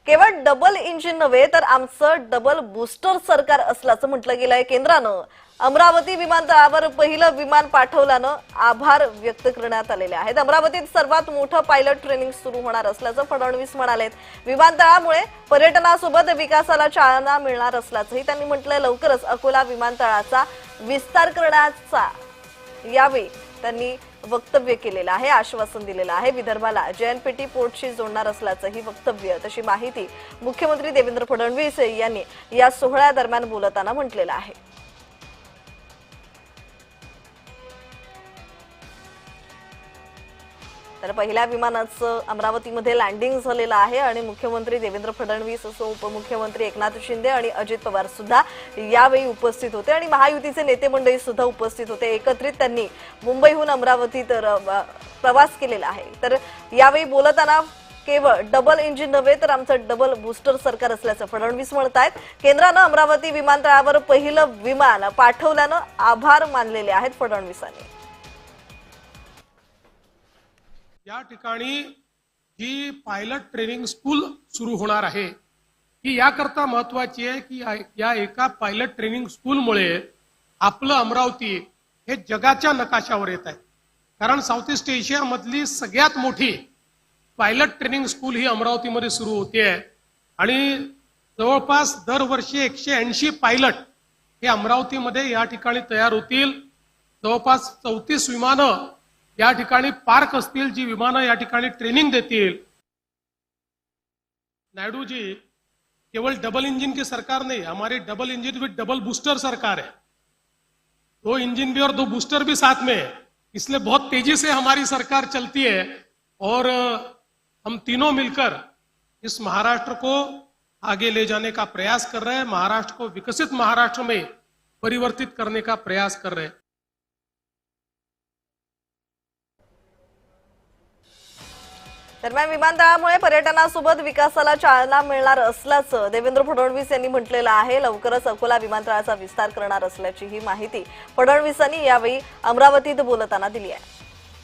केवळ double engine नव्हे तर आमचं डबल बूस्टर सरकार असल्याचं म्हटलं गेलंय केंद्रानं। अमरावती विमानतळावर पहिलं विमान पाठवल्यानं आभार व्यक्त करण्यात आलेले आहेत। अमरावतीत सर्वात मोठं पायलट ट्रेनिंग सुरू होणार असल्याचं फडणवीस म्हणालेत। विमानतळामुळे पर्यटनासोबत विकासाला चालना मिळणार असल्याचंही त्यांनी म्हटलंय। लवकरच अकोला विमानतळाचा विस्तार करण्याचा यावेळी त्यांनी वक्तव्य केलेलं आहे, आश्वासन दिलेलं आहे। विदर्भाला जयनपेटी पोर्टशी जोडणार असल्याचंही वक्तव्य, तशी माहिती मुख्यमंत्री देवेंद्र फडणवीस यांनी या सोहळ्यादरम्यान बोलताना म्हटलेलं आहे। तर पहिल्या विमानाचं अमरावतीमध्ये लँडिंग झालेलं आहे आणि मुख्यमंत्री देवेंद्र फडणवीस असो, उपमुख्यमंत्री एकनाथ शिंदे आणि अजित पवार सुद्धा यावेळी उपस्थित होते आणि महायुतीचे नेते मंडळी सुद्धा उपस्थित होते। एकत्रित त्यांनी मुंबईहून अमरावतीत प्रवास केलेला आहे। तर यावेळी बोलताना केवळ डबल इंजिन नव्हे तर आमचं डबल बूस्टर सरकार असल्याचं फडणवीस म्हणतायत। केंद्रानं अमरावती विमानतळावर पहिलं विमान पाठवल्यानं आभार मानलेले आहेत फडणवीसांनी। या ठिकाणी जी पायलट ट्रेनिंग स्कूल सुरू होणार आहे ही याकरता महत्वाची आहे की या एका पायलट ट्रेनिंग स्कूलमुळे आपलं अमरावती हे जगाच्या नकाशावर येत आहे। कारण साऊथ ईस्ट एशिया मधली सगळ्यात मोठी पायलट ट्रेनिंग स्कूल ही अमरावतीमध्ये सुरू होते आहे आणि जवळपास दरवर्षी 180 पायलट हे अमरावतीमध्ये या ठिकाणी तयार होतील। जवळपास 34 विमानं या ठिकाणी पार्क असतील, जी विमानं या ठिकाणी ट्रेनिंग देतील। नायडू जी केवल डबल इंजन की सरकार नहीं, हमारी डबल इंजन विद डबल बूस्टर सरकार है। 2 इंजन भी और 2 बूस्टर भी साथ में है, इसलिए बहुत तेजी से हमारी सरकार चलती है और हम तीनों मिलकर इस महाराष्ट्र को आगे ले जाने का प्रयास कर रहे हैं, महाराष्ट्र को विकसित महाराष्ट्र में परिवर्तित करने का प्रयास कर रहे हैं। दरम्यान विमानतळामुळे पर्यटनासोबत विकासाला चालना मिळणार असल्याचं देवेंद्र फडणवीस यांनी म्हटलेलं आहे। लवकरच अकोला विमानतळाचा विस्तार करणार असल्याची ही माहिती फडणवीसांनी यावेळी अमरावतीत बोलताना दिली आहे।